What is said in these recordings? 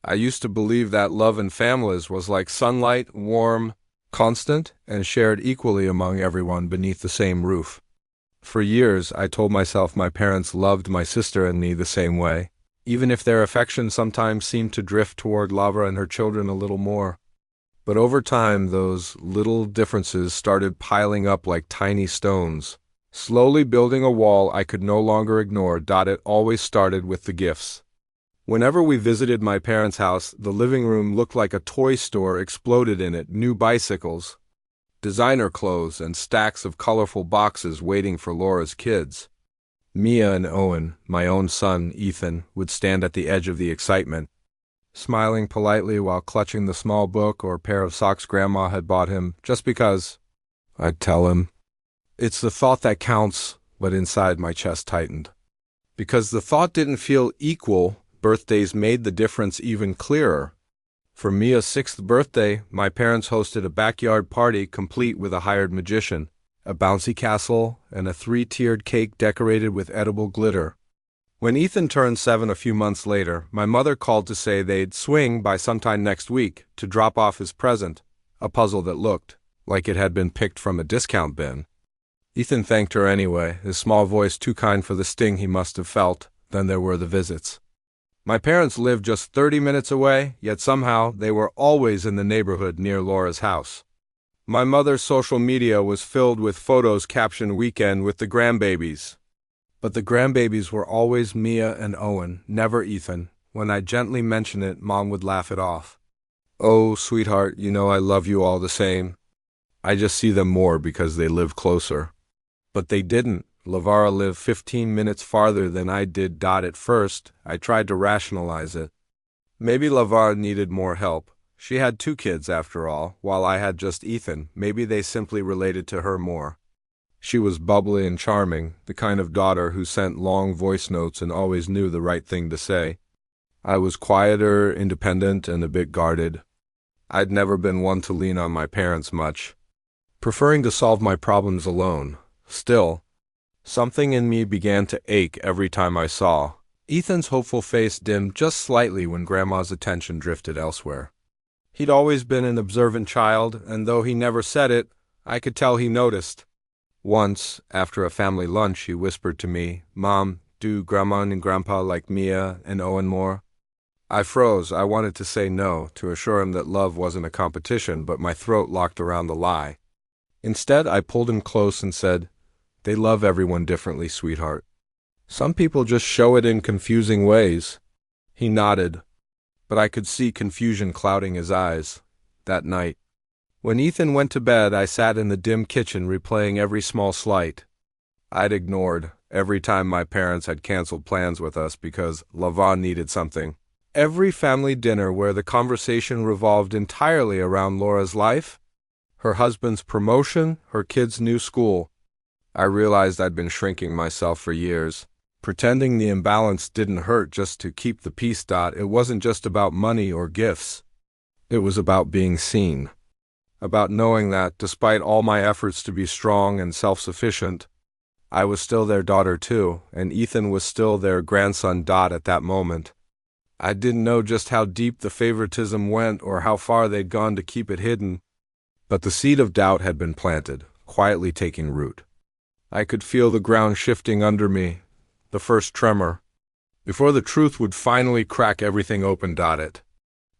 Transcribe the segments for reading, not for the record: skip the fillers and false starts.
I used to believe that love in families was like sunlight, warm, constant, and shared equally among everyone beneath the same roof. For years, I told myself my parents loved my sister and me the same way, even if their affection sometimes seemed to drift toward Lava and her children a little more. But over time, those little differences started piling up like tiny stones, slowly building a wall I could no longer ignore. It always started with the gifts. Whenever we visited my parents' house, the living room looked like a toy store exploded in it. New bicycles, designer clothes, and stacks of colorful boxes waiting for Laura's kids. Mia and Owen, my own son, Ethan, would stand at the edge of the excitement, smiling politely while clutching the small book or pair of socks Grandma had bought him, just because. I'd tell him, "It's the thought that counts," but inside my chest tightened. Because the thought didn't feel equal, birthdays made the difference even clearer. For Mia's 6th birthday, my parents hosted a backyard party complete with a hired magician, a bouncy castle, and a 3-tiered cake decorated with edible glitter. When Ethan turned 7 a few months later, my mother called to say they'd swing by sometime next week to drop off his present, a puzzle that looked like it had been picked from a discount bin. Ethan thanked her anyway, his small voice too kind for the sting he must have felt. Then there were the visits. My parents lived just 30 minutes away, yet somehow they were always in the neighborhood near Laura's house. My mother's social media was filled with photos captioned "Weekend with the grandbabies." But the grandbabies were always Mia and Owen, never Ethan. When I gently mentioned it, Mom would laugh it off. "Oh, sweetheart, you know I love you all the same. I just see them more because they live closer." But they didn't. Lavara lived 15 minutes farther than I did. At first, I tried to rationalize it. Maybe Lavara needed more help. She had 2 kids after all, while I had just Ethan. Maybe they simply related to her more. She was bubbly and charming, the kind of daughter who sent long voice notes and always knew the right thing to say. I was quieter, independent, and a bit guarded. I'd never been one to lean on my parents much, preferring to solve my problems alone. Still, something in me began to ache every time I saw. Ethan's hopeful face dimmed just slightly when Grandma's attention drifted elsewhere. He'd always been an observant child, and though he never said it, I could tell he noticed. Once, after a family lunch, he whispered to me, "Mom, do Grandma and Grandpa like Mia and Owen more?" I froze. I wanted to say no, to assure him that love wasn't a competition, but my throat locked around the lie. Instead, I pulled him close and said, "They love everyone differently, sweetheart. Some people just show it in confusing ways." He nodded, but I could see confusion clouding his eyes. That night, when Ethan went to bed, I sat in the dim kitchen replaying every small slight I'd ignored, every time my parents had canceled plans with us because Lavon needed something. Every family dinner where the conversation revolved entirely around Laura's life, her husband's promotion, her kids' new school. I realized I'd been shrinking myself for years, pretending the imbalance didn't hurt just to keep the peace. It wasn't just about money or gifts. It was about being seen. About knowing that, despite all my efforts to be strong and self-sufficient, I was still their daughter too, and Ethan was still their grandson. At that moment, I didn't know just how deep the favoritism went or how far they'd gone to keep it hidden, but the seed of doubt had been planted, quietly taking root. I could feel the ground shifting under me, the first tremor, before the truth would finally crack everything open. It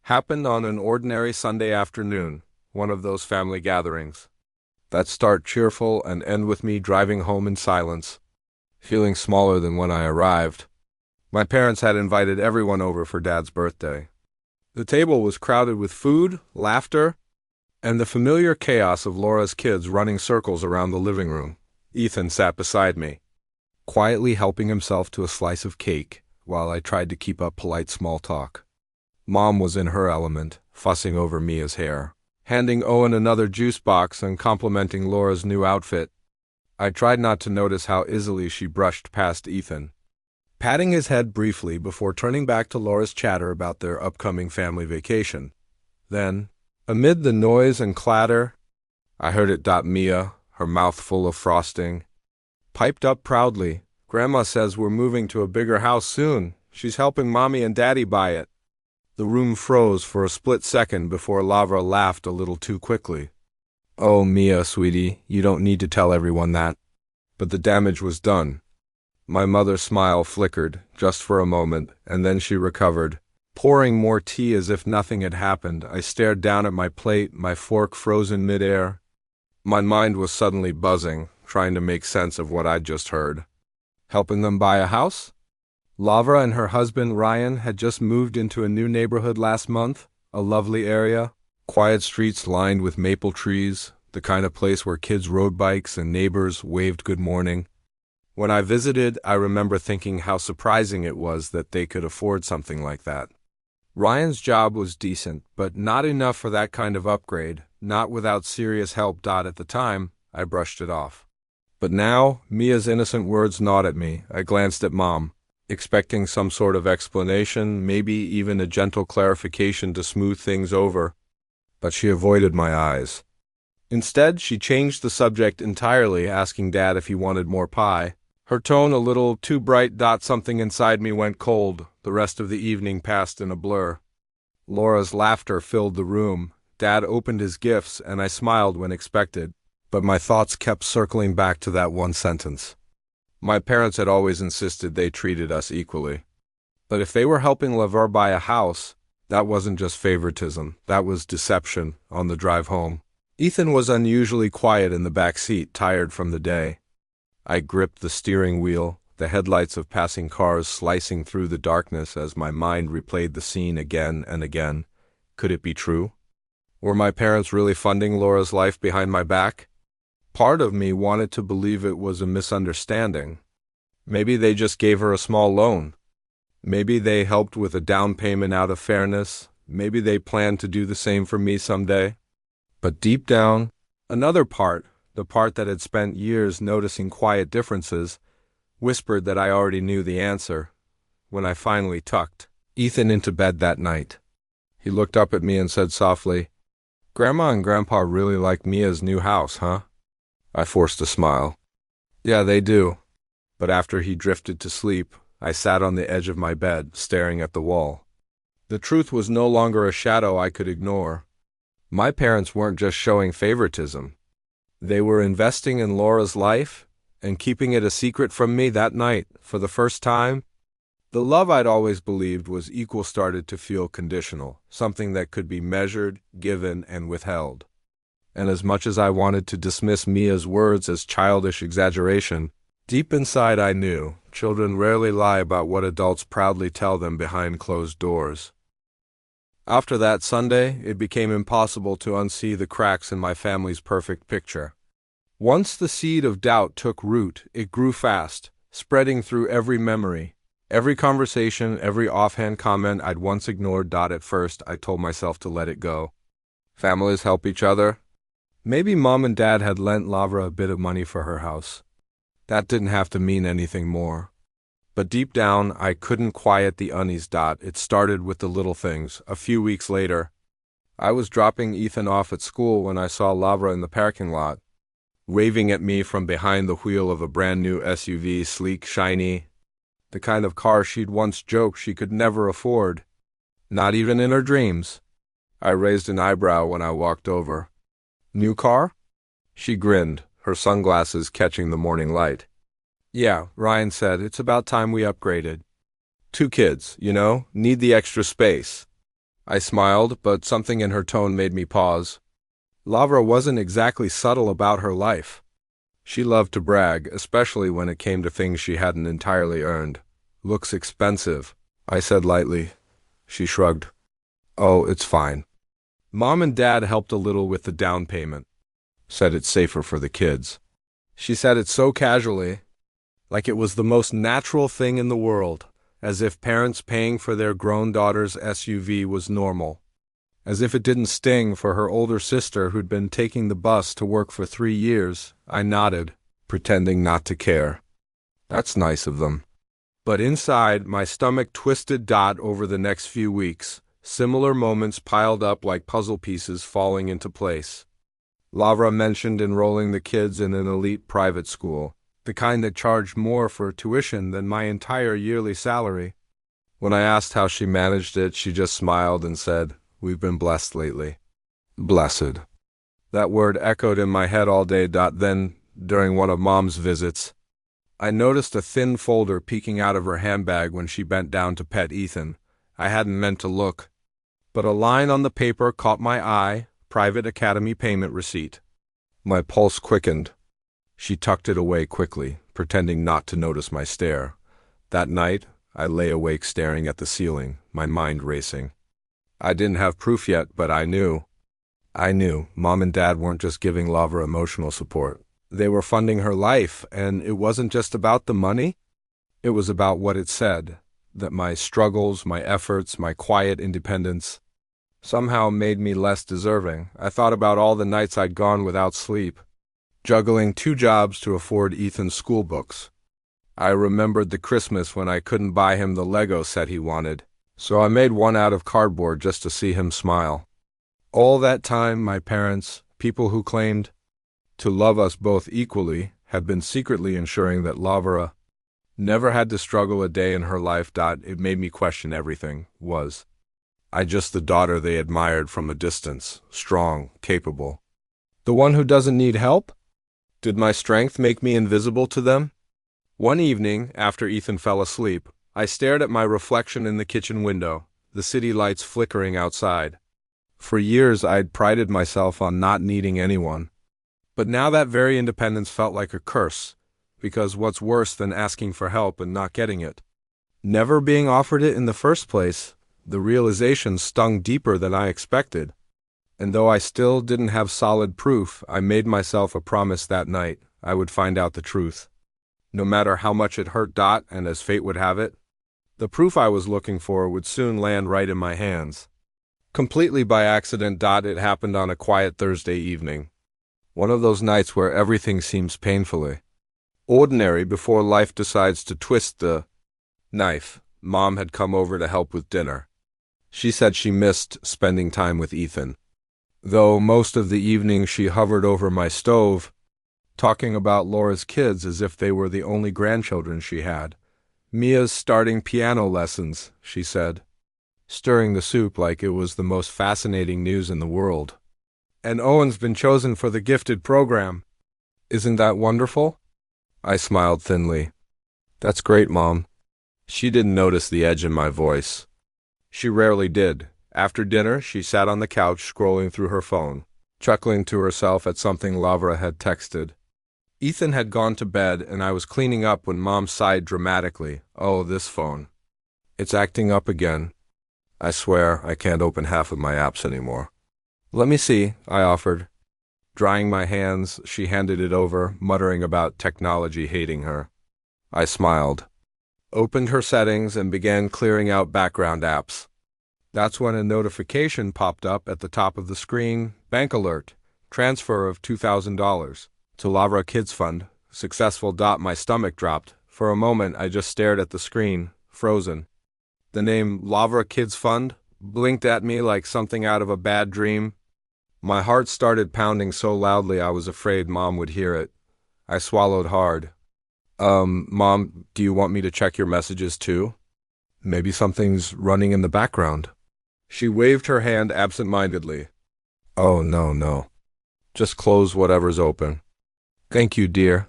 happened on an ordinary Sunday afternoon, one of those family gatherings that start cheerful and end with me driving home in silence, feeling smaller than when I arrived. My parents had invited everyone over for Dad's birthday. The table was crowded with food, laughter, and the familiar chaos of Laura's kids running circles around the living room. Ethan sat beside me, quietly helping himself to a slice of cake while I tried to keep up polite small talk. Mom was in her element, fussing over Mia's hair, handing Owen another juice box and complimenting Laura's new outfit. I tried not to notice how easily she brushed past Ethan, patting his head briefly before turning back to Laura's chatter about their upcoming family vacation. Then, amid the noise and clatter, I heard it. Mia, her mouth full of frosting, piped up proudly, "Grandma says we're moving to a bigger house soon. She's helping Mommy and Daddy buy it." The room froze for a split second before Lavra laughed a little too quickly. "Oh, Mia, sweetie, you don't need to tell everyone that." But the damage was done. My mother's smile flickered, just for a moment, and then she recovered. Pouring more tea as if nothing had happened, I stared down at my plate, my fork frozen mid-air. My mind was suddenly buzzing, trying to make sense of what I'd just heard. Helping them buy a house? Lavra and her husband Ryan had just moved into a new neighborhood last month, a lovely area, quiet streets lined with maple trees, the kind of place where kids rode bikes and neighbors waved good morning. When I visited, I remember thinking how surprising it was that they could afford something like that. Ryan's job was decent, but not enough for that kind of upgrade, not without serious help. At the time, I brushed it off. But now, Mia's innocent words gnawed at me. I glanced at Mom, expecting some sort of explanation, maybe even a gentle clarification to smooth things over. But she avoided my eyes. Instead, she changed the subject entirely, asking Dad if he wanted more pie. Her tone a little too bright. Something inside me went cold. The rest of the evening passed in a blur. Laura's laughter filled the room. Dad opened his gifts, and I smiled when expected. But my thoughts kept circling back to that one sentence. My parents had always insisted they treated us equally. But if they were helping Lavra buy a house, that wasn't just favoritism, that was deception. On the drive home, Ethan was unusually quiet in the back seat, tired from the day. I gripped the steering wheel, the headlights of passing cars slicing through the darkness as my mind replayed the scene again and again. Could it be true? Were my parents really funding Laura's life behind my back? Part of me wanted to believe it was a misunderstanding. Maybe they just gave her a small loan. Maybe they helped with a down payment out of fairness. Maybe they planned to do the same for me someday. But deep down, another part, the part that had spent years noticing quiet differences, whispered that I already knew the answer. When I finally tucked Ethan into bed that night, he looked up at me and said softly, "Grandma and Grandpa really like Mia's new house, huh?" I forced a smile. "Yeah, they do." But after he drifted to sleep, I sat on the edge of my bed, staring at the wall. The truth was no longer a shadow I could ignore. My parents weren't just showing favoritism. They were investing in Laura's life and keeping it a secret from me. That night, for the first time, the love I'd always believed was equal started to feel conditional, something that could be measured, given, and withheld. And as much as I wanted to dismiss Mia's words as childish exaggeration, deep inside I knew children rarely lie about what adults proudly tell them behind closed doors. After that Sunday, it became impossible to unsee the cracks in my family's perfect picture. Once the seed of doubt took root, it grew fast, spreading through every memory, every conversation, every offhand comment I'd once ignored. At first, I told myself to let it go. Families help each other. Maybe Mom and Dad had lent Lavra a bit of money for her house. That didn't have to mean anything more. But deep down, I couldn't quiet the unease. It started with the little things. A few weeks later, I was dropping Ethan off at school when I saw Lavra in the parking lot, waving at me from behind the wheel of a brand new SUV, sleek, shiny, the kind of car she'd once joked she could never afford, not even in her dreams. I raised an eyebrow when I walked over. "New car?" She grinned, her sunglasses catching the morning light. "Yeah," Ryan said, "it's about time we upgraded. 2 kids, need the extra space." I smiled, but something in her tone made me pause. Lavra wasn't exactly subtle about her life. She loved to brag, especially when it came to things she hadn't entirely earned. "Looks expensive," I said lightly. She shrugged. "Oh, it's fine." Mom and Dad helped a little with the down payment. Said it's safer for the kids. She said it so casually, like it was the most natural thing in the world, as if parents paying for their grown daughter's SUV was normal. As if it didn't sting for her older sister who'd been taking the bus to work for 3 years, I nodded, pretending not to care. That's nice of them. But inside, my stomach twisted. Over the next few weeks, similar moments piled up like puzzle pieces falling into place. Lavra mentioned enrolling the kids in an elite private school, the kind that charged more for tuition than my entire yearly salary. When I asked how she managed it, she just smiled and said, "We've been blessed lately." Blessed. That word echoed in my head all day. Then, during one of Mom's visits, I noticed a thin folder peeking out of her handbag when she bent down to pet Ethan. I hadn't meant to look, but a line on the paper caught my eye: private academy payment receipt. My pulse quickened. She tucked it away quickly, pretending not to notice my stare. That night, I lay awake staring at the ceiling, my mind racing. I didn't have proof yet, but I knew. Mom and Dad weren't just giving Lavra emotional support. They were funding her life, and it wasn't just about the money. It was about what it said, that my struggles, my efforts, my quiet independence somehow made me less deserving. I thought about all the nights I'd gone without sleep, juggling 2 jobs to afford Ethan's school books. I remembered the Christmas when I couldn't buy him the Lego set he wanted, so I made one out of cardboard just to see him smile. All that time, my parents, people who claimed to love us both equally, had been secretly ensuring that Lavra never had to struggle a day in her life. It made me question everything. Was I just the daughter they admired from a distance, strong, capable, the one who doesn't need help? Did my strength make me invisible to them? One evening, after Ethan fell asleep, I stared at my reflection in the kitchen window, the city lights flickering outside. For years, I'd prided myself on not needing anyone. But now that very independence felt like a curse, because what's worse than asking for help and not getting it? Never being offered it in the first place. The realization stung deeper than I expected. And though I still didn't have solid proof, I made myself a promise that night I would find out the truth. No matter how much it hurt. And as fate would have it, the proof I was looking for would soon land right in my hands. Completely by accident. It happened on a quiet Thursday evening. One of those nights where everything seems painfully ordinary before life decides to twist the knife. Mom had come over to help with dinner. She said she missed spending time with Ethan, though most of the evening she hovered over my stove, talking about Laura's kids as if they were the only grandchildren she had. Mia's starting piano lessons, she said, stirring the soup like it was the most fascinating news in the world. And Owen's been chosen for the gifted program. Isn't that wonderful? I smiled thinly. That's great, Mom. She didn't notice the edge in my voice. She rarely did. After dinner, she sat on the couch scrolling through her phone, chuckling to herself at something Lavra had texted. Ethan had gone to bed, and I was cleaning up when Mom sighed dramatically. Oh, this phone. It's acting up again. I swear I can't open half of my apps anymore. Let me see, I offered. Drying my hands, she handed it over, muttering about technology hating her. I smiled, opened her settings, and began clearing out background apps. That's when a notification popped up at the top of the screen. Bank alert. Transfer of $2,000 to Lavra Kids Fund. Successful. My stomach dropped. For a moment, I just stared at the screen, frozen. The name Lavra Kids Fund blinked at me like something out of a bad dream. My heart started pounding so loudly I was afraid Mom would hear it. I swallowed hard. Mom, do you want me to check your messages too? Maybe something's running in the background. She waved her hand absent-mindedly. Oh, no. Just close whatever's open. Thank you, dear.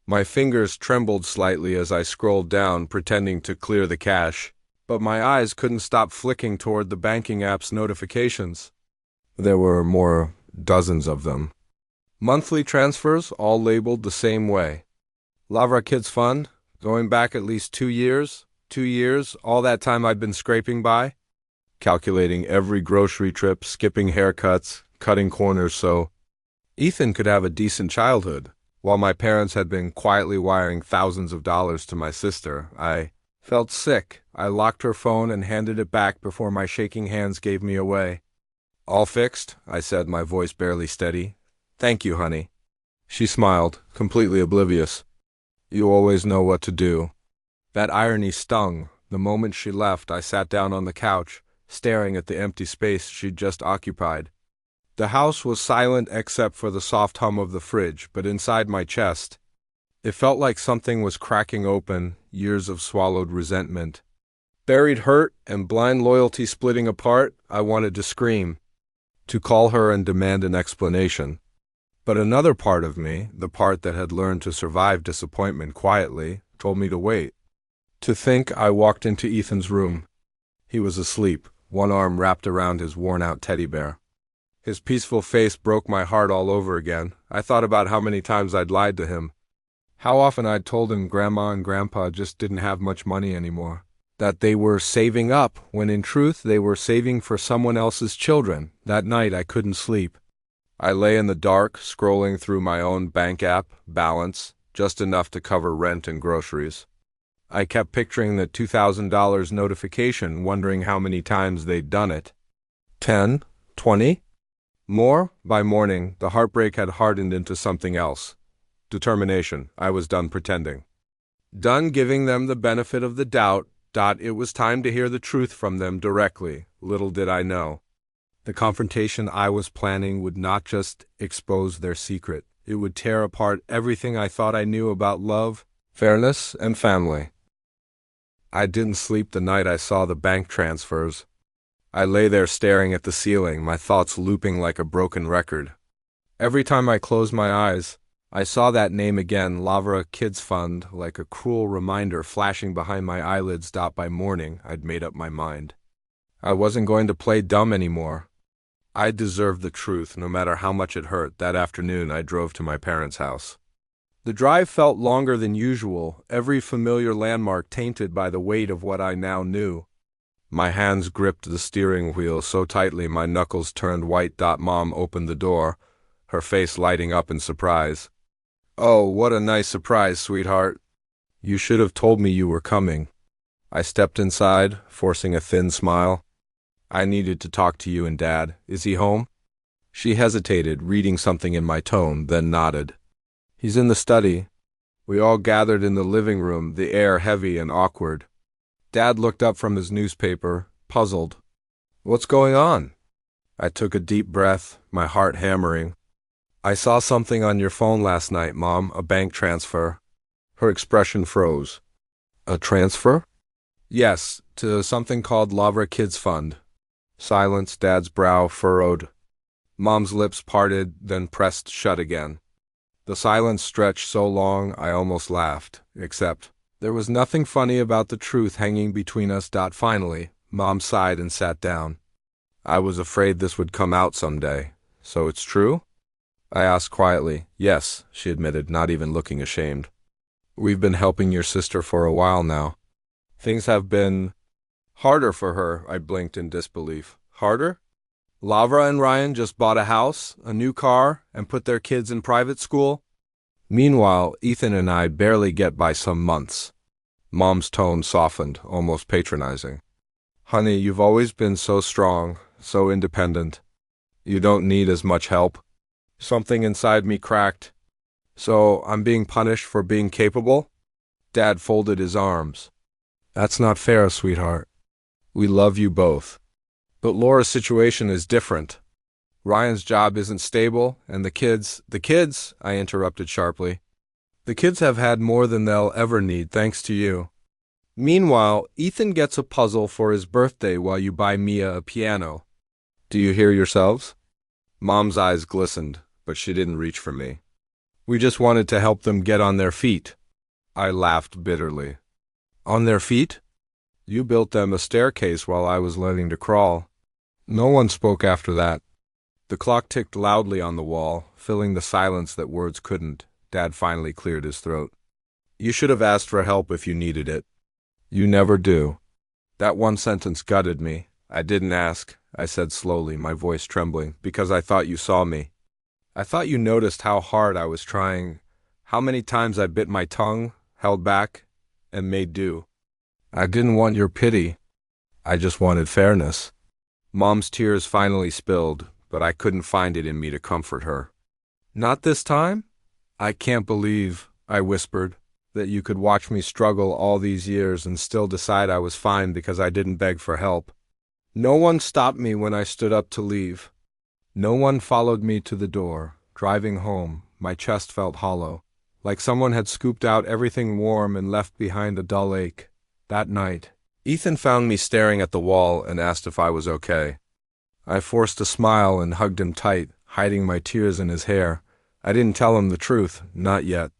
My fingers trembled slightly as I scrolled down, pretending to clear the cache, but my eyes couldn't stop flicking toward the banking app's notifications. There were dozens of them. Monthly transfers, all labeled the same way. Lavra Kids Fund, going back at least 2 years. 2 years, all that time I'd been scraping by, calculating every grocery trip, skipping haircuts, cutting corners so Ethan could have a decent childhood. While my parents had been quietly wiring thousands of dollars to my sister, I felt sick. I locked her phone and handed it back before my shaking hands gave me away. All fixed, I said, my voice barely steady. Thank you, honey. She smiled, completely oblivious. You always know what to do. That irony stung. The moment she left, I sat down on the couch, staring at the empty space she'd just occupied. The house was silent except for the soft hum of the fridge, but inside my chest, it felt like something was cracking open, years of swallowed resentment, Buried hurt and blind loyalty splitting apart, I wanted to scream, to call her and demand an explanation. But another part of me, the part that had learned to survive disappointment quietly, told me to wait. To think, I walked into Ethan's room. He was asleep, one arm wrapped around his worn-out teddy bear. His peaceful face broke my heart all over again. I thought about how many times I'd lied to him. How often I'd told him Grandma and Grandpa just didn't have much money anymore. That they were saving up, when in truth they were saving for someone else's children. That night I couldn't sleep. I lay in the dark, scrolling through my own bank app, balance, just enough to cover rent and groceries. I kept picturing the $2,000 notification, wondering how many times they'd done it. 10? 20? More? By morning, the heartbreak had hardened into something else. Determination. I was done pretending. Done giving them the benefit of the doubt. It was time to hear the truth from them directly. Little did I know. The confrontation I was planning would not just expose their secret. It would tear apart everything I thought I knew about love, fairness, and family. I didn't sleep the night I saw the bank transfers. I lay there staring at the ceiling, my thoughts looping like a broken record. Every time I closed my eyes, I saw that name again, Lavra Kids Fund, like a cruel reminder flashing behind my eyelids. By morning, I'd made up my mind. I wasn't going to play dumb anymore. I deserved the truth, no matter how much it hurt. That afternoon, I drove to my parents' house. The drive felt longer than usual, every familiar landmark tainted by the weight of what I now knew. My hands gripped the steering wheel so tightly my knuckles turned white. Mom opened the door, her face lighting up in surprise. "Oh, what a nice surprise, sweetheart. You should have told me you were coming." I stepped inside, forcing a thin smile. "I needed to talk to you and Dad. Is he home?" She hesitated, reading something in my tone, then nodded. "He's in the study." We all gathered in the living room, the air heavy and awkward. Dad looked up from his newspaper, puzzled. "What's going on?" I took a deep breath, my heart hammering. "I saw something on your phone last night, Mom, a bank transfer." Her expression froze. "A transfer?" "Yes, to something called Lavra Kids Fund." Silence, Dad's brow furrowed. Mom's lips parted, then pressed shut again. The silence stretched so long I almost laughed, except there was nothing funny about the truth hanging between us. Finally, Mom sighed and sat down. "I was afraid this would come out someday. So it's true?" I asked quietly. "Yes," she admitted, not even looking ashamed. "We've been helping your sister for a while now. Things have been harder for her." I blinked in disbelief. "Harder?" "Lavra and Ryan just bought a house, a new car, and put their kids in private school. Meanwhile, Ethan and I barely get by some months." Mom's tone softened, almost patronizing. "Honey, you've always been so strong, so independent. You don't need as much help." Something inside me cracked. "So I'm being punished for being capable?" Dad folded his arms. "That's not fair, sweetheart. We love you both. But Laura's situation is different. Ryan's job isn't stable, and the kids, I interrupted sharply. "The kids have had more than they'll ever need, thanks to you. Meanwhile, Ethan gets a puzzle for his birthday while you buy Mia a piano. Do you hear yourselves?" Mom's eyes glistened, but she didn't reach for me. "We just wanted to help them get on their feet." I laughed bitterly. "On their feet? You built them a staircase while I was learning to crawl." No one spoke after that. The clock ticked loudly on the wall, filling the silence that words couldn't. Dad finally cleared his throat. "You should have asked for help if you needed it. You never do." That one sentence gutted me. "I didn't ask," I said slowly, my voice trembling, "because I thought you saw me. I thought you noticed how hard I was trying, how many times I bit my tongue, held back, and made do. I didn't want your pity. I just wanted fairness." Mom's tears finally spilled, but I couldn't find it in me to comfort her. "Not this time? I can't believe," I whispered, "that you could watch me struggle all these years and still decide I was fine because I didn't beg for help. No one stopped me when I stood up to leave. No one followed me to the door. Driving home, my chest felt hollow, like someone had scooped out everything warm and left behind a dull ache. That night, Ethan found me staring at the wall and asked if I was okay. I forced a smile and hugged him tight, hiding my tears in his hair. I didn't tell him the truth, not yet.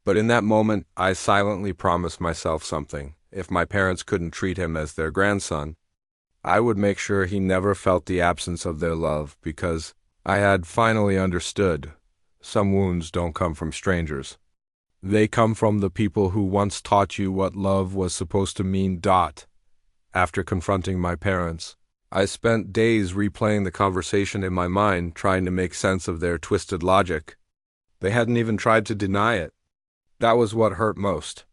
But in that moment, I silently promised myself something. If my parents couldn't treat him as their grandson, I would make sure he never felt the absence of their love, because I had finally understood. Some wounds don't come from strangers. They come from the people who once taught you what love was supposed to mean. After confronting my parents, I spent days replaying the conversation in my mind, trying to make sense of their twisted logic. They hadn't even tried to deny it. That was what hurt most.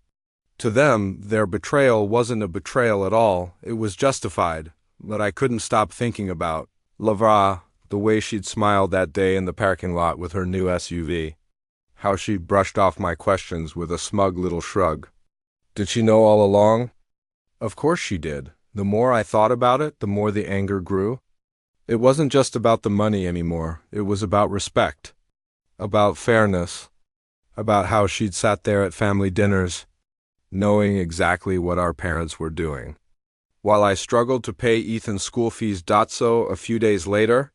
To them, their betrayal wasn't a betrayal at all. It was justified, but I couldn't stop thinking about Lavra, the way she'd smiled that day in the parking lot with her new SUV. How she brushed off my questions with a smug little shrug. Did she know all along? Of course she did. The more I thought about it, the more the anger grew. It wasn't just about the money anymore. It was about respect, about fairness, about how she'd sat there at family dinners, knowing exactly what our parents were doing. While I struggled to pay Ethan's school fees, so a few days later,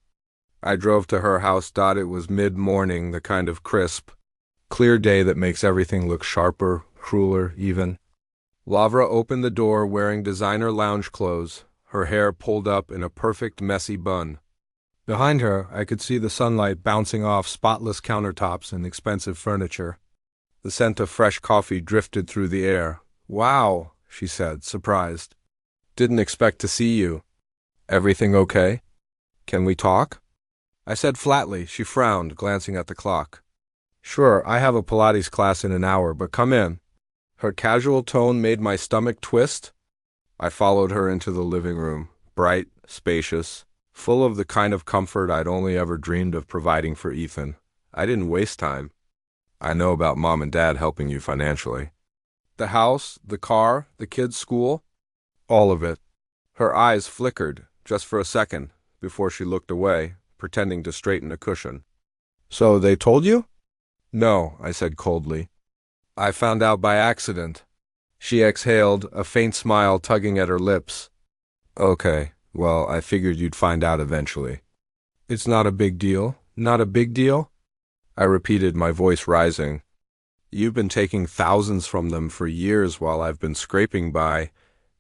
I drove to her house. It was mid-morning, the kind of crisp, clear day that makes everything look sharper, crueler even. Lavra opened the door wearing designer lounge clothes, her hair pulled up in a perfect messy bun. Behind her, I could see the sunlight bouncing off spotless countertops and expensive furniture. The scent of fresh coffee drifted through the air. "Wow," she said, surprised. "Didn't expect to see you. Everything okay? Can we talk?" I said flatly. She frowned, glancing at the clock. "Sure, I have a Pilates class in an hour, but come in." Her casual tone made my stomach twist. I followed her into the living room, bright, spacious, full of the kind of comfort I'd only ever dreamed of providing for Ethan. I didn't waste time. "I know about Mom and Dad helping you financially." "The house, the car, the kids' school?" "All of it." Her eyes flickered, just for a second, before she looked away, pretending to straighten a cushion. "So they told you?" "No," I said coldly. "I found out by accident." She exhaled, a faint smile tugging at her lips. "Okay, well, I figured you'd find out eventually." "It's not a big deal? Not a big deal?" I repeated, my voice rising. "You've been taking thousands from them for years while I've been scraping by,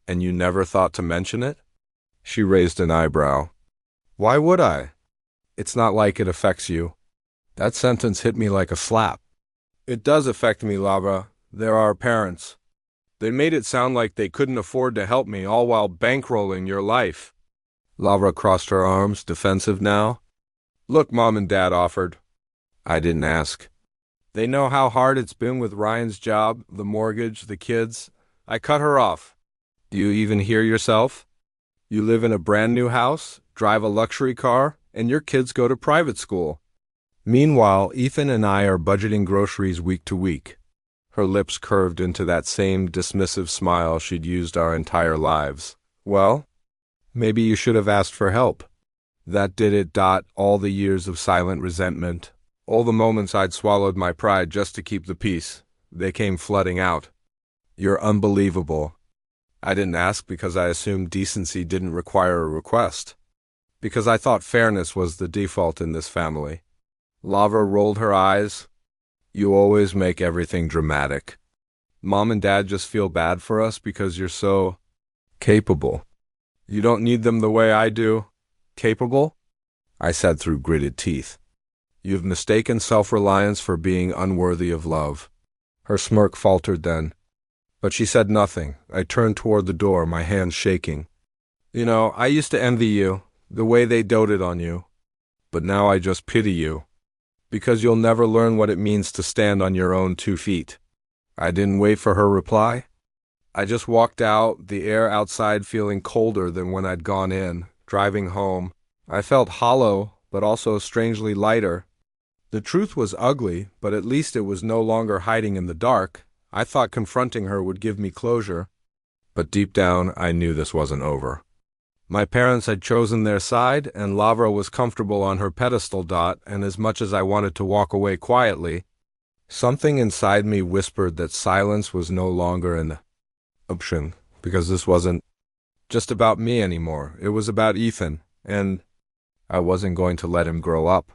and you never thought to mention it?" She raised an eyebrow. "Why would I? It's not like it affects you." That sentence hit me like a slap. "It does affect me, Lavra. They're our parents. They made it sound like they couldn't afford to help me, all while bankrolling your life." Lavra crossed her arms, defensive now. "Look, Mom and Dad offered." I didn't ask. "They know how hard it's been with Ryan's job, the mortgage, the kids. I cut her off. Do you even hear yourself? You live in a brand new house, drive a luxury car, and your kids go to private school. Meanwhile, Ethan and I are budgeting groceries week to week." Her lips curved into that same dismissive smile she'd used our entire lives. "Well, maybe you should have asked for help." That did it. All the years of silent resentment, all the moments I'd swallowed my pride just to keep the peace, they came flooding out. "You're unbelievable." I didn't ask because I assumed decency didn't require a request, because I thought fairness was the default in this family. Lavra rolled her eyes. "You always make everything dramatic. Mom and Dad just feel bad for us because you're so capable. You don't need them the way I do." "Capable?" I said through gritted teeth. "You've mistaken self-reliance for being unworthy of love." Her smirk faltered then, but she said nothing. I turned toward the door, my hands shaking. "You know, I used to envy you, the way they doted on you. But now I just pity you, because you'll never learn what it means to stand on your own 2 feet. I didn't wait for her reply. I just walked out, the air outside feeling colder than when I'd gone in. Driving home, I felt hollow, but also strangely lighter. The truth was ugly, but at least it was no longer hiding in the dark. I thought confronting her would give me closure. But deep down, I knew this wasn't over. My parents had chosen their side, and Lavra was comfortable on her pedestal. And as much as I wanted to walk away quietly, something inside me whispered that silence was no longer an option, because this wasn't just about me anymore. It was about Ethan, and I wasn't going to let him grow up.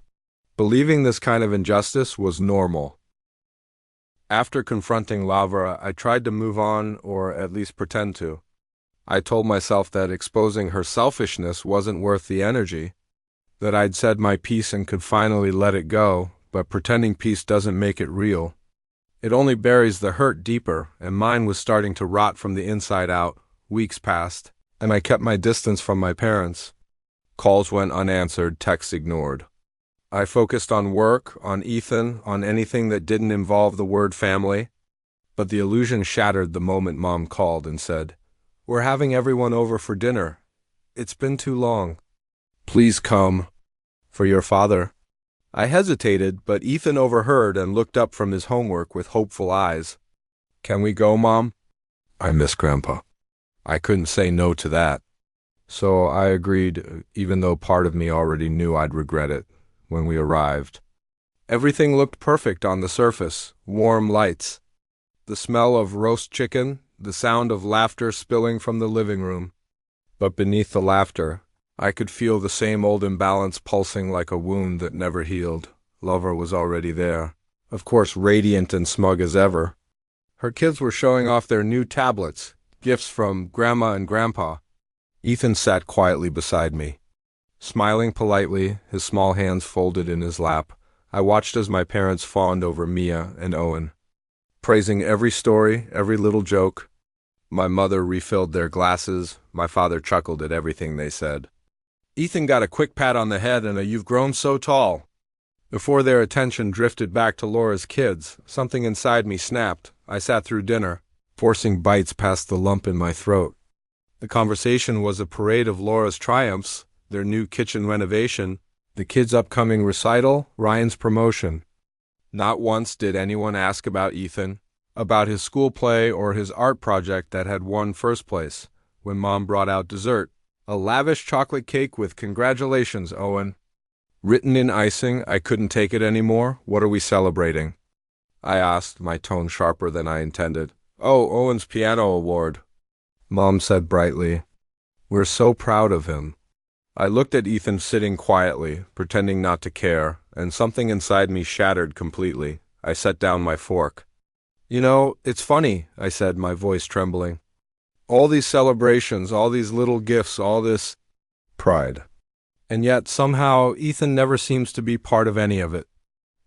Believing this kind of injustice was normal. After confronting Lavra, I tried to move on, or at least pretend to. I told myself that exposing her selfishness wasn't worth the energy, that I'd said my piece and could finally let it go, but pretending peace doesn't make it real. It only buries the hurt deeper, and mine was starting to rot from the inside out. Weeks passed, and I kept my distance from my parents. Calls went unanswered, texts ignored. I focused on work, on Ethan, on anything that didn't involve the word family. But the illusion shattered the moment Mom called and said, "We're having everyone over for dinner. It's been too long. Please come. For your father." I hesitated, but Ethan overheard and looked up from his homework with hopeful eyes. "Can we go, Mom? I miss Grandpa." I couldn't say no to that. So I agreed, even though part of me already knew I'd regret it. When we arrived, everything looked perfect on the surface. Warm lights, the smell of roast chicken, the sound of laughter spilling from the living room. But beneath the laughter, I could feel the same old imbalance pulsing like a wound that never healed. Lover was already there, of course radiant and smug as ever. Her kids were showing off their new tablets, gifts from Grandma and Grandpa. Ethan sat quietly beside me. Smiling politely, his small hands folded in his lap, I watched as my parents fawned over Mia and Owen, praising every story, every little joke. My mother refilled their glasses, my father chuckled at everything they said. Ethan got a quick pat on the head and a "you've grown so tall." Before their attention drifted back to Laura's kids, something inside me snapped. I sat through dinner, forcing bites past the lump in my throat. The conversation was a parade of Laura's triumphs, their new kitchen renovation, the kids' upcoming recital, Ryan's promotion. Not once did anyone ask about Ethan, about his school play or his art project that had won first place. When Mom brought out dessert, a lavish chocolate cake with "Congratulations, Owen" written in icing, I couldn't take it anymore. "What are we celebrating?" I asked, my tone sharper than I intended. "Oh, Owen's piano award," Mom said brightly. "We're so proud of him." I looked at Ethan sitting quietly, pretending not to care, and something inside me shattered completely. I set down my fork. "You know, it's funny," I said, my voice trembling. "All these celebrations, all these little gifts, all this pride. And yet, somehow, Ethan never seems to be part of any of it."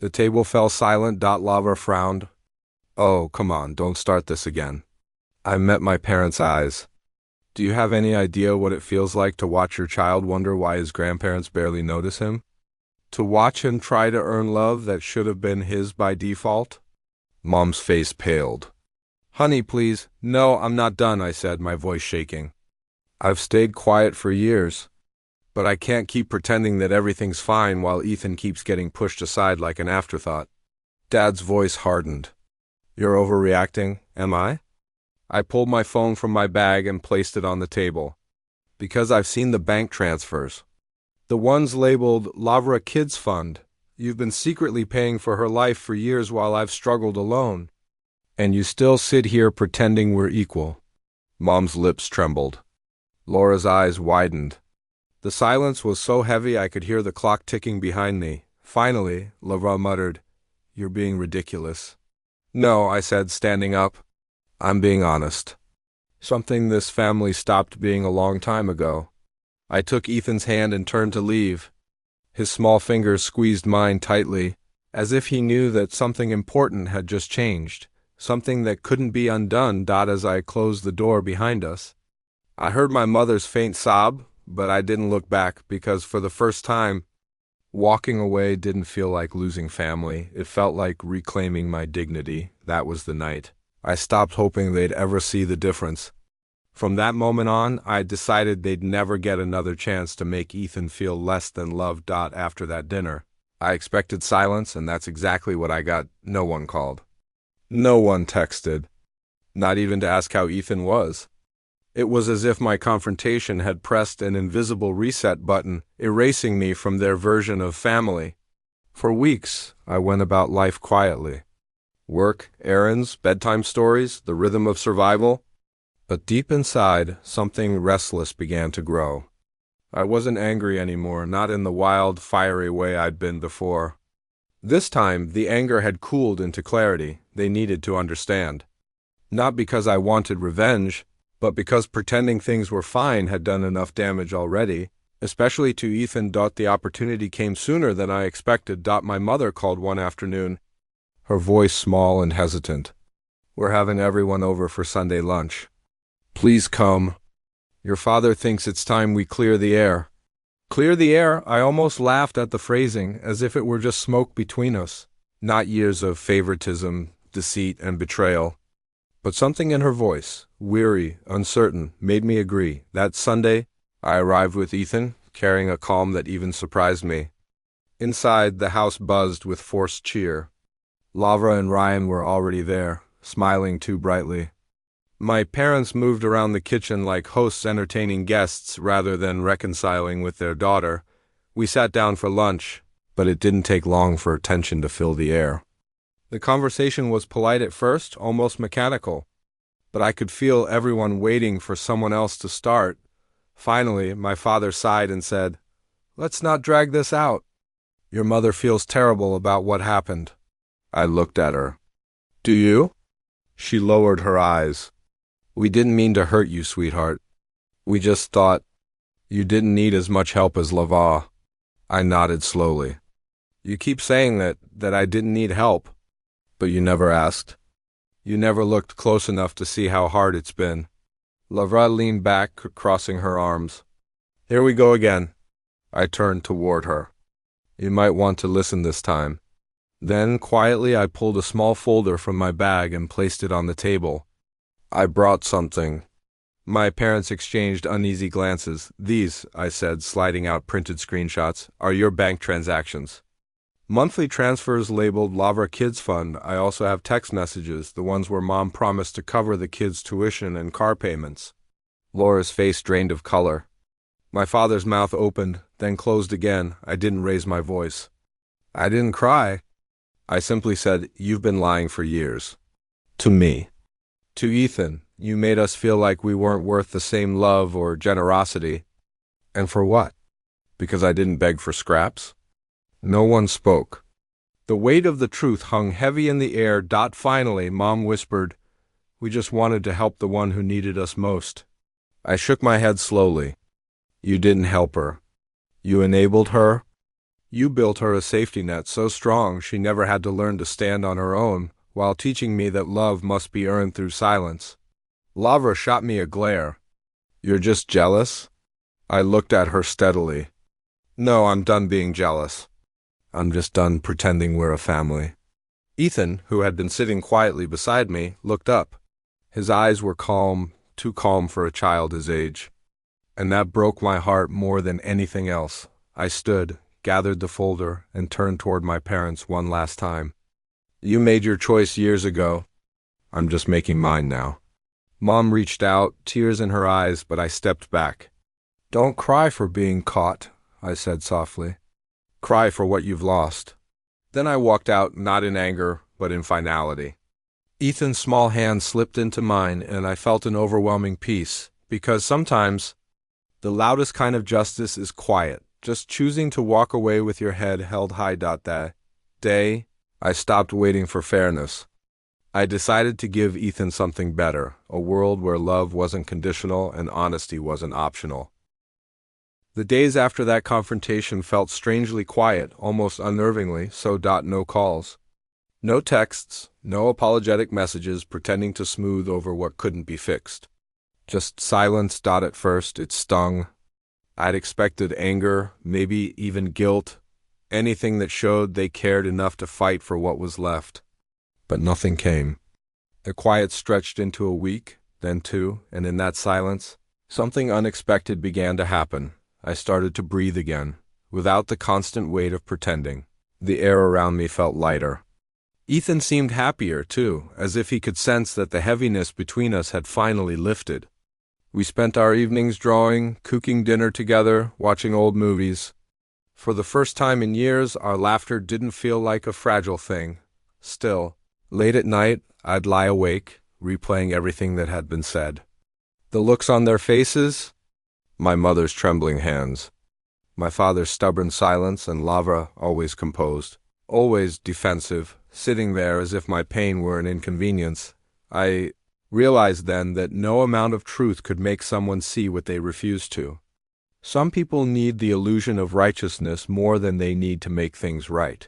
The table fell silent. Lava frowned. "Oh, come on, don't start this again." I met my parents' eyes. "Do you have any idea what it feels like to watch your child wonder why his grandparents barely notice him? To watch him try to earn love that should have been his by default?" Mom's face paled. "Honey, please." "No, I'm not done," I said, my voice shaking. "I've stayed quiet for years, but I can't keep pretending that everything's fine while Ethan keeps getting pushed aside like an afterthought." Dad's voice hardened. "You're overreacting, am I?" I pulled my phone from my bag and placed it on the table. "Because I've seen the bank transfers. The ones labeled Lavra Kids Fund. You've been secretly paying for her life for years while I've struggled alone. And you still sit here pretending we're equal." Mom's lips trembled. Laura's eyes widened. The silence was so heavy I could hear the clock ticking behind me. Finally, Lavra muttered, "You're being ridiculous." "No," I said, standing up. "I'm being honest. Something this family stopped being a long time ago." I took Ethan's hand and turned to leave. His small fingers squeezed mine tightly, as if he knew that something important had just changed, something that couldn't be undone. As I closed the door behind us, I heard my mother's faint sob, but I didn't look back because for the first time, walking away didn't feel like losing family. It felt like reclaiming my dignity. That was the night I stopped hoping they'd ever see the difference. From that moment on, I decided they'd never get another chance to make Ethan feel less than loved. After that dinner, I expected silence, and that's exactly what I got. No one called. No one texted. Not even to ask how Ethan was. It was as if my confrontation had pressed an invisible reset button, erasing me from their version of family. For weeks, I went about life quietly. Work, errands, bedtime stories, the rhythm of survival. But deep inside, something restless began to grow. I wasn't angry anymore, not in the wild, fiery way I'd been before. This time, the anger had cooled into clarity. They needed to understand. Not because I wanted revenge, but because pretending things were fine had done enough damage already, especially to Ethan. The opportunity came sooner than I expected. My mother called one afternoon, her voice small and hesitant. "We're having everyone over for Sunday lunch. Please come. Your father thinks it's time we clear the air." Clear the air? I almost laughed at the phrasing, as if it were just smoke between us, not years of favoritism, deceit, and betrayal. But something in her voice, weary, uncertain, made me agree. That Sunday, I arrived with Ethan, carrying a calm that even surprised me. Inside, the house buzzed with forced cheer. Lavra and Ryan were already there, smiling too brightly. My parents moved around the kitchen like hosts entertaining guests rather than reconciling with their daughter. We sat down for lunch, but it didn't take long for tension to fill the air. The conversation was polite at first, almost mechanical, but I could feel everyone waiting for someone else to start. Finally, my father sighed and said, "Let's not drag this out. Your mother feels terrible about what happened." I looked at her. "Do you?" She lowered her eyes. "We didn't mean to hurt you, sweetheart. We just thought you didn't need as much help as Lava." I nodded slowly. "You keep saying that I didn't need help, but you never asked. You never looked close enough to see how hard it's been." Lavra leaned back, crossing her arms. "Here we go again." I turned toward her. "You might want to listen this time." Then, quietly, I pulled a small folder from my bag and placed it on the table. "I brought something." My parents exchanged uneasy glances. "These," I said, sliding out printed screenshots, "are your bank transactions. Monthly transfers labeled Lavra Kids Fund. I also have text messages, the ones where Mom promised to cover the kids' tuition and car payments." Laura's face drained of color. My father's mouth opened, then closed again. I didn't raise my voice. I didn't cry. I simply said, "You've been lying for years. To me. To Ethan. You made us feel like we weren't worth the same love or generosity." "And for what? Because I didn't beg for scraps?" No one spoke. The weight of the truth hung heavy in the air. Finally, Mom whispered, "We just wanted to help the one who needed us most." I shook my head slowly. "You didn't help her. You enabled her. You built her a safety net so strong she never had to learn to stand on her own, while teaching me that love must be earned through silence." Lavra shot me a glare. "You're just jealous?" I looked at her steadily. "No, I'm done being jealous. I'm just done pretending we're a family." Ethan, who had been sitting quietly beside me, looked up. His eyes were calm, too calm for a child his age. And that broke my heart more than anything else. I stood, gathered the folder, and turned toward my parents one last time. "You made your choice years ago. I'm just making mine now." Mom reached out, tears in her eyes, but I stepped back. "Don't cry for being caught," I said softly. "Cry for what you've lost." Then I walked out, not in anger, but in finality. Ethan's small hand slipped into mine, and I felt an overwhelming peace, because sometimes the loudest kind of justice is quiet, just choosing to walk away with your head held high. That day, I stopped waiting for fairness. I decided to give Ethan something better, a world where love wasn't conditional and honesty wasn't optional. The days after that confrontation felt strangely quiet, almost unnervingly, so. No calls. No texts, no apologetic messages pretending to smooth over what couldn't be fixed. Just silence. At first, it stung. I'd expected anger, maybe even guilt, anything that showed they cared enough to fight for what was left. But nothing came. The quiet stretched into a week, then two, and in that silence, something unexpected began to happen. I started to breathe again, without the constant weight of pretending. The air around me felt lighter. Ethan seemed happier, too, as if he could sense that the heaviness between us had finally lifted. We spent our evenings drawing, cooking dinner together, watching old movies. For the first time in years, our laughter didn't feel like a fragile thing. Still, late at night, I'd lie awake, replaying everything that had been said. The looks on their faces, my mother's trembling hands, my father's stubborn silence, and Lavra always composed, always defensive, sitting there as if my pain were an inconvenience. I realized then that no amount of truth could make someone see what they refused to. Some people need the illusion of righteousness more than they need to make things right.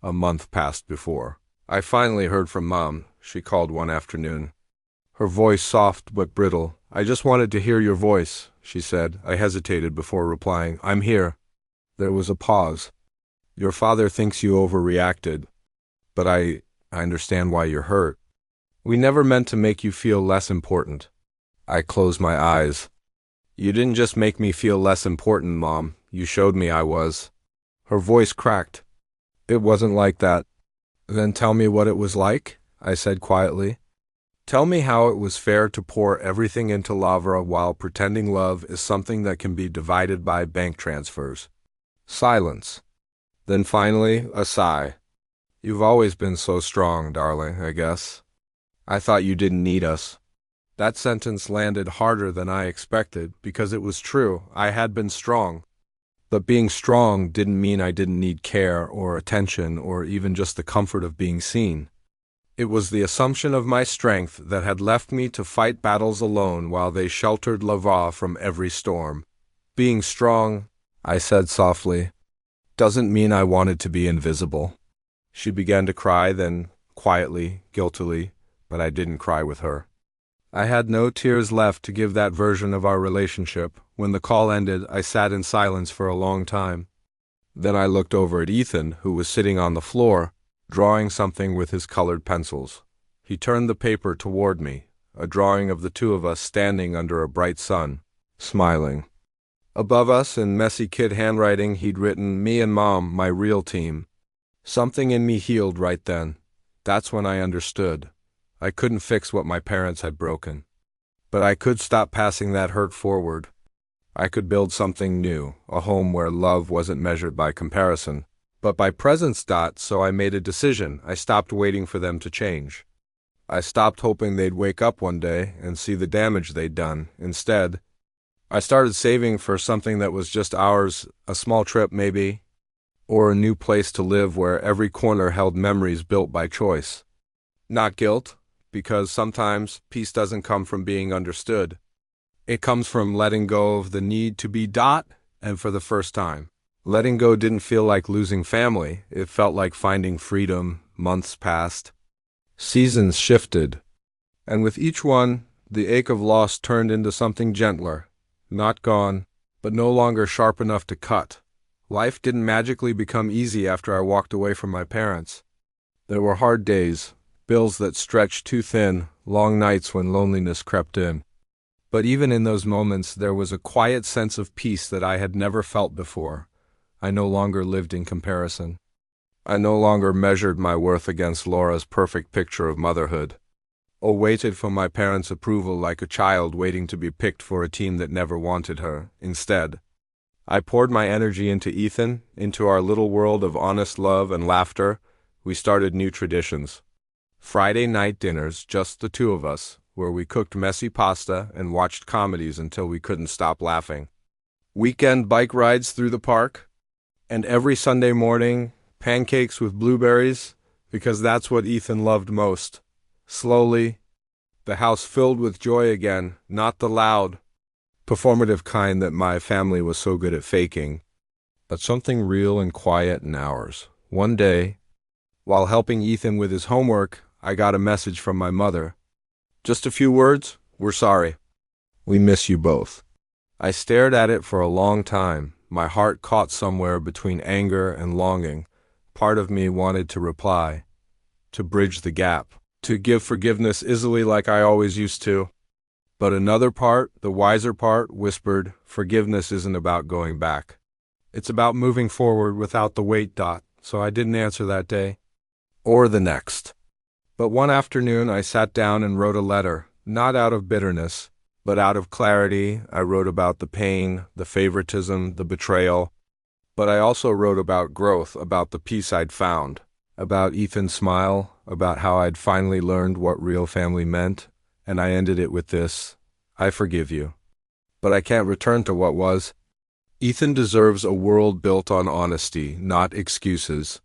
A month passed before I finally heard from Mom. She called one afternoon. Her voice soft but brittle. "I just wanted to hear your voice," she said. I hesitated before replying. "I'm here." There was a pause. "Your father thinks you overreacted, but I understand why you're hurt. We never meant to make you feel less important." I closed my eyes. "You didn't just make me feel less important, Mom. You showed me I was." Her voice cracked. "It wasn't like that." "Then tell me what it was like," I said quietly. "Tell me how it was fair to pour everything into Lavra while pretending love is something that can be divided by bank transfers." Silence. Then finally, a sigh. "You've always been so strong, darling, I guess. I thought you didn't need us." That sentence landed harder than I expected, because it was true. I had been strong. But being strong didn't mean I didn't need care or attention or even just the comfort of being seen. It was the assumption of my strength that had left me to fight battles alone while they sheltered Lavra from every storm. "Being strong," I said softly, "doesn't mean I wanted to be invisible." She began to cry, then quietly, guiltily, but I didn't cry with her. I had no tears left to give that version of our relationship. When the call ended, I sat in silence for a long time. Then I looked over at Ethan, who was sitting on the floor, drawing something with his colored pencils. He turned the paper toward me, a drawing of the two of us standing under a bright sun, smiling. Above us, in messy kid handwriting, he'd written, "Me and Mom, my real team." Something in me healed right then. That's when I understood. I couldn't fix what my parents had broken. But I could stop passing that hurt forward. I could build something new, a home where love wasn't measured by comparison, but by presence. So I made a decision. I stopped waiting for them to change. I stopped hoping they'd wake up one day and see the damage they'd done. Instead, I started saving for something that was just ours, a small trip maybe, or a new place to live where every corner held memories built by choice. Not guilt, because sometimes peace doesn't come from being understood. It comes from letting go of the need to be . And for the first time, letting go didn't feel like losing family. It felt like finding freedom. Months passed. Seasons shifted. And with each one, the ache of loss turned into something gentler. Not gone, but no longer sharp enough to cut. Life didn't magically become easy after I walked away from my parents. There were hard days, bills that stretched too thin, long nights when loneliness crept in. But even in those moments, there was a quiet sense of peace that I had never felt before. I no longer lived in comparison. I no longer measured my worth against Laura's perfect picture of motherhood, or waited for my parents' approval like a child waiting to be picked for a team that never wanted her. Instead, I poured my energy into Ethan, into our little world of honest love and laughter. We started new traditions. Friday night dinners, just the two of us, where we cooked messy pasta and watched comedies until we couldn't stop laughing. Weekend bike rides through the park, and every Sunday morning, pancakes with blueberries, because that's what Ethan loved most. Slowly, the house filled with joy again, not the loud, performative kind that my family was so good at faking, but something real and quiet and ours. One day, while helping Ethan with his homework, I got a message from my mother. Just a few words, "We're sorry. We miss you both." I stared at it for a long time, my heart caught somewhere between anger and longing. Part of me wanted to reply, to bridge the gap, to give forgiveness easily like I always used to. But another part, the wiser part, whispered, "Forgiveness isn't about going back. It's about moving forward without the weight." So I didn't answer that day, or the next. But one afternoon I sat down and wrote a letter, not out of bitterness, but out of clarity. I wrote about the pain, the favoritism, the betrayal. But I also wrote about growth, about the peace I'd found, about Ethan's smile, about how I'd finally learned what real family meant. And I ended it with this: I forgive you. But I can't return to what was. Ethan deserves a world built on honesty, not excuses.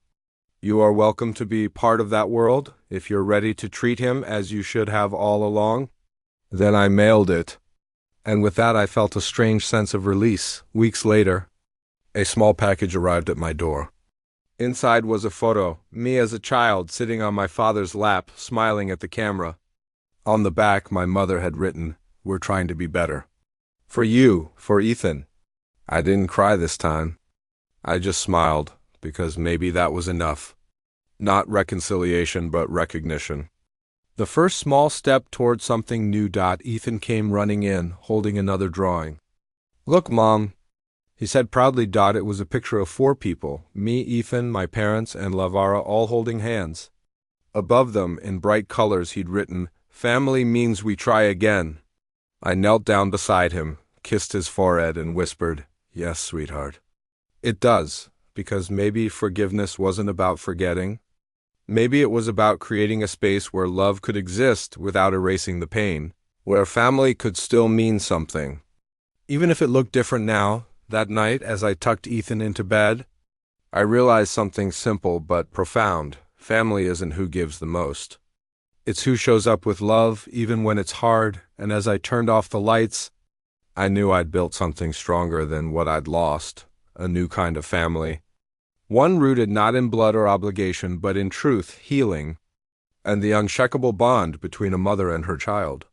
You are welcome to be part of that world if you're ready to treat him as you should have all along. Then I mailed it. And with that I felt a strange sense of release. Weeks later, a small package arrived at my door. Inside was a photo, me as a child sitting on my father's lap, smiling at the camera. On the back, my mother had written, "We're trying to be better." For you, for Ethan. I didn't cry this time. I just smiled, because maybe that was enough. Not reconciliation, but recognition. The first small step toward something new. Ethan came running in, holding another drawing. "Look, Mom," he said proudly. It was a picture of 4 people, me, Ethan, my parents, and Lavara, all holding hands. Above them, in bright colors, he'd written, "Family means we try again." I knelt down beside him, kissed his forehead, and whispered, "Yes, sweetheart. It does, because maybe forgiveness wasn't about forgetting. Maybe it was about creating a space where love could exist without erasing the pain, where family could still mean something. Even if it looked different now, that night as I tucked Ethan into bed, I realized something simple but profound. Family isn't who gives the most. It's who shows up with love, even when it's hard, and as I turned off the lights, I knew I'd built something stronger than what I'd lost, a new kind of family. One rooted not in blood or obligation, but in truth, healing, and the unshakable bond between a mother and her child.